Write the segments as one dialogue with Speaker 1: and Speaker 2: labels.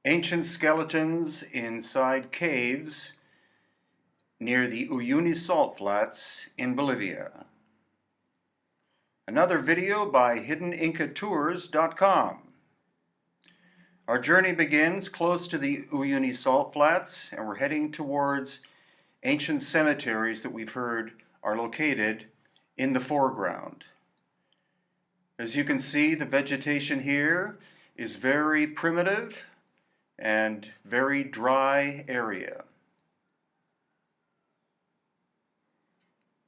Speaker 1: Ancient skeletons inside caves near the Uyuni salt flats in Bolivia. Another video by HiddenIncaTours.com. Our journey begins close to the Uyuni salt flats, and we're heading towards ancient cemeteries that we've heard are located in the foreground. As you can see, the vegetation here is very primitive and very dry area.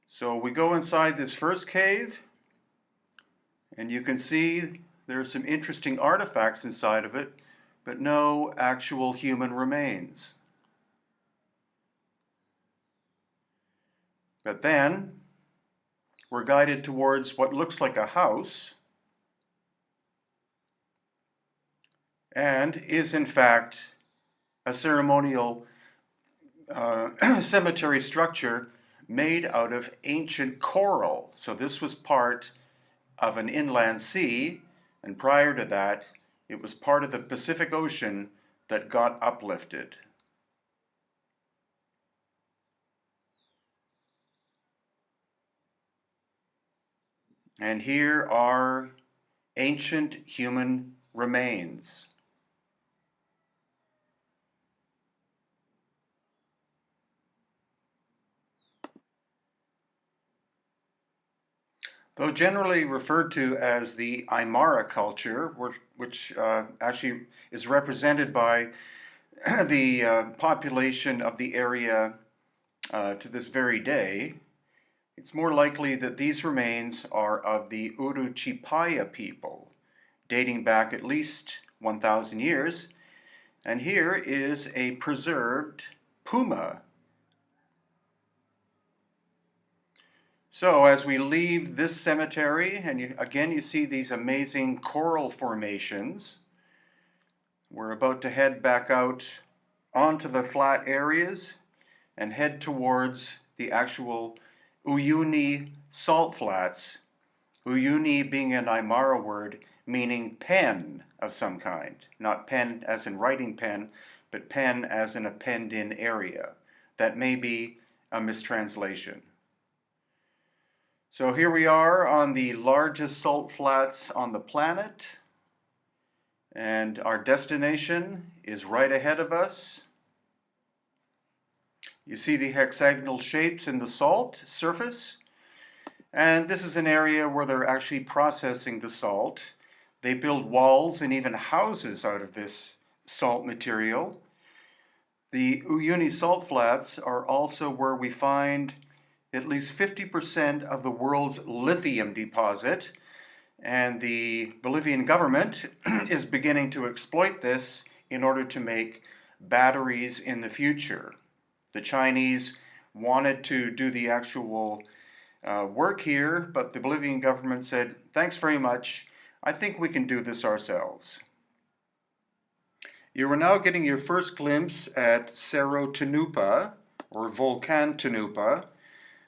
Speaker 1: So we go inside this first cave, and you can see there are some interesting artifacts inside of it, but no actual human remains. But then we're guided towards what looks like a house, and is in fact a ceremonial cemetery structure made out of ancient coral. So this was part of an inland sea, and prior to that it was part of the Pacific Ocean that got uplifted. And here are ancient human remains. Though generally referred to as the Aymara culture, which actually is represented by the population of the area to this very day, it's more likely that these remains are of the Uruchipaya people, dating back at least 1,000 years. And here is a preserved puma. So as we leave this cemetery, and again you see these amazing coral formations, we're about to head back out onto the flat areas and head towards the actual Uyuni salt flats. Uyuni being an Aymara word meaning pen of some kind. Not pen as in writing pen, but pen as in a penned-in area. That may be a mistranslation. So here we are on the largest salt flats on the planet, and our destination is right ahead of us. You see the hexagonal shapes in the salt surface, and this is an area where they're actually processing the salt. They build walls and even houses out of this salt material. The Uyuni salt flats are also where we find at least 50% of the world's lithium deposit, and the Bolivian government is beginning to exploit this in order to make batteries in the future. The Chinese wanted to do the actual work here, but the Bolivian government said, thanks very much, I think we can do this ourselves. You are now getting your first glimpse at Cerro Tunupa, or Volcan Tunupa,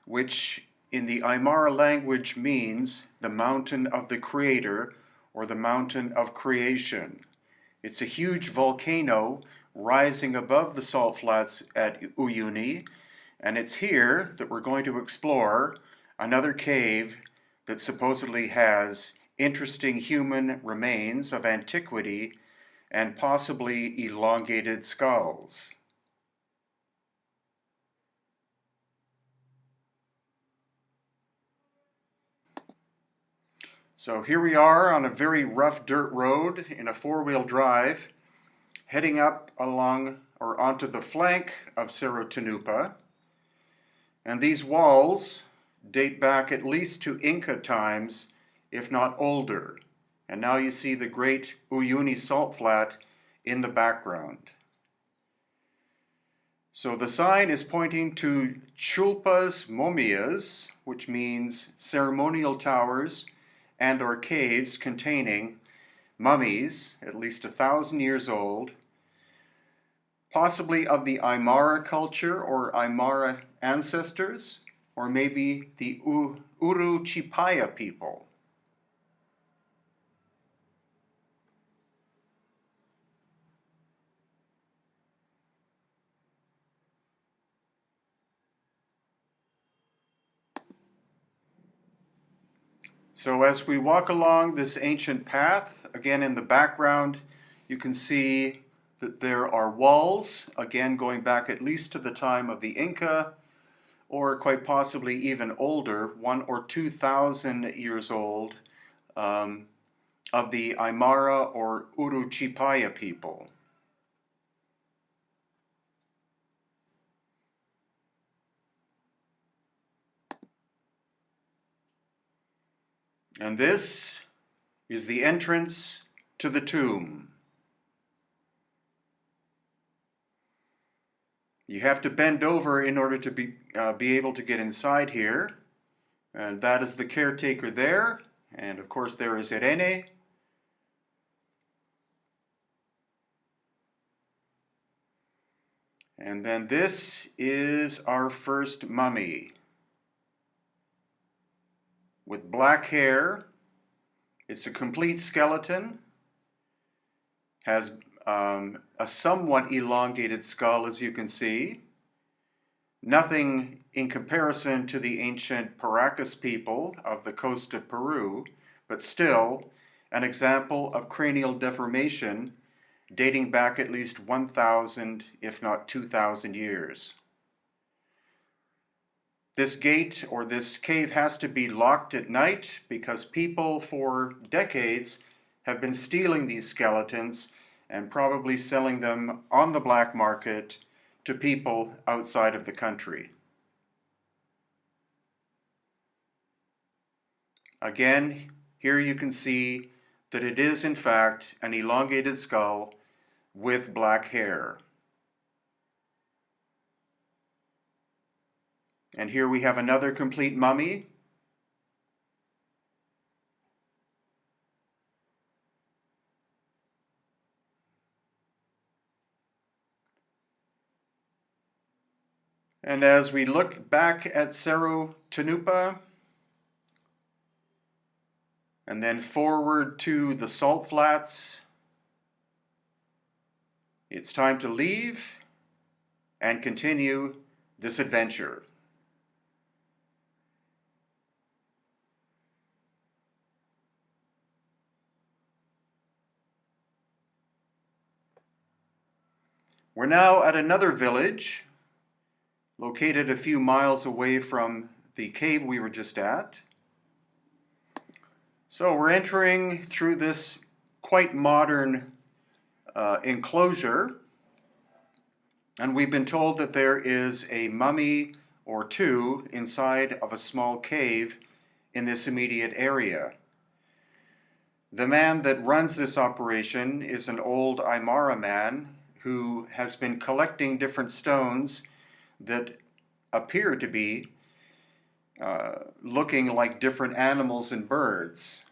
Speaker 1: which in the Aymara language means the mountain of the creator, or the mountain of creation. It's a huge volcano rising above the salt flats at Uyuni, and it's here that we're going to explore another cave that supposedly has interesting human remains of antiquity and possibly elongated skulls. So here we are on a very rough dirt road in a four-wheel drive, heading up along or onto the flank of Cerro Tunupa. And these walls date back at least to Inca times, if not older. And now you see the great Uyuni salt flat in the background. So the sign is pointing to Chulpas Momias, which means ceremonial towers and or caves containing mummies, at least 1,000 years old, possibly of the Aymara culture or Aymara ancestors, or maybe the Uruchipaya people. So as we walk along this ancient path, again in the background, you can see that there are walls, again going back at least to the time of the Inca, or quite possibly even older, 1,000 or 2,000 years old, of the Aymara or Uruchipaya people. And this is the entrance to the tomb. You have to bend over in order to be able to get inside here. And that is the caretaker there. And of course there is Irene. And then this is our first mummy. With black hair. It's a complete skeleton. Has a somewhat elongated skull, as you can see. Nothing in comparison to the ancient Paracas people of the coast of Peru, but still an example of cranial deformation dating back at least 1,000, if not 2,000 years. This gate or this cave has to be locked at night because people for decades have been stealing these skeletons and probably selling them on the black market to people outside of the country. Again, here you can see that it is in fact an elongated skull with black hair. And here we have another complete mummy. And as we look back at Cerro Tunupa, and then forward to the salt flats, it's time to leave and continue this adventure. We're now at another village, located a few miles away from the cave we were just at. So we're entering through this quite modern enclosure, and we've been told that there is a mummy or two inside of a small cave in this immediate area. The man that runs this operation is an old Aymara man who has been collecting different stones that appear to be looking like different animals and birds,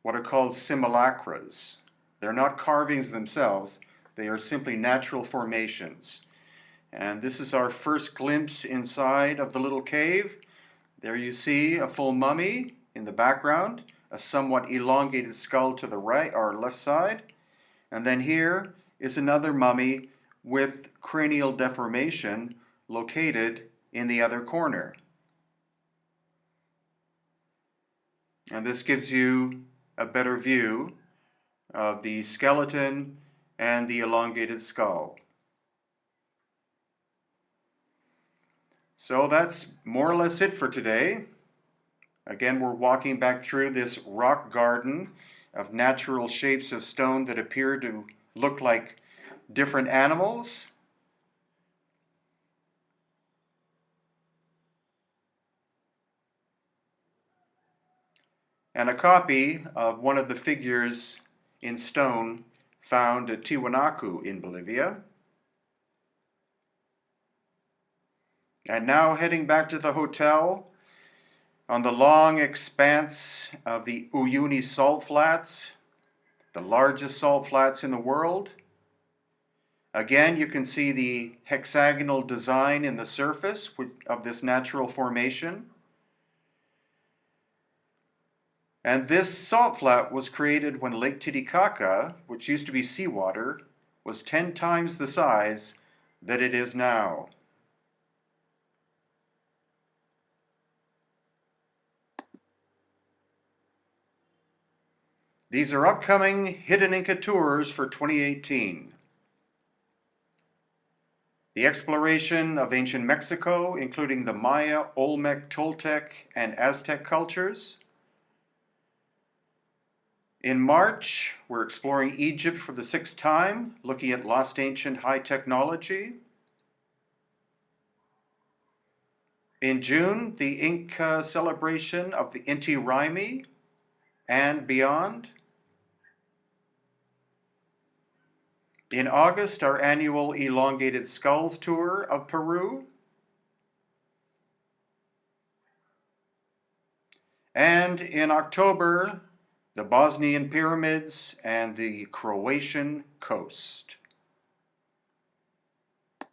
Speaker 1: what are called simulacras. They're not carvings themselves, they are simply natural formations. And this is our first glimpse inside of the little cave. There you see a full mummy in the background, a somewhat elongated skull to the right or left side, and then here is another mummy with cranial deformation located in the other corner. And this gives you a better view of the skeleton and the elongated skull. So that's more or less it for today. Again, we're walking back through this rock garden of natural shapes of stone that appear to look like different animals. And a copy of one of the figures in stone found at Tiwanaku in Bolivia. And now heading back to the hotel on the long expanse of the Uyuni salt flats, the largest salt flats in the world. Again, you can see the hexagonal design in the surface of this natural formation. And this salt flat was created when Lake Titicaca, which used to be seawater, was 10 times the size that it is now. These are upcoming Hidden Inca tours for 2018. The exploration of ancient Mexico, including the Maya, Olmec, Toltec, and Aztec cultures. In March, we're exploring Egypt for the 6th time, looking at lost ancient high technology. In June, the Inca celebration of the Inti Raymi and beyond. In August, our annual Elongated Skulls tour of Peru. And in October, the Bosnian pyramids and the Croatian coast.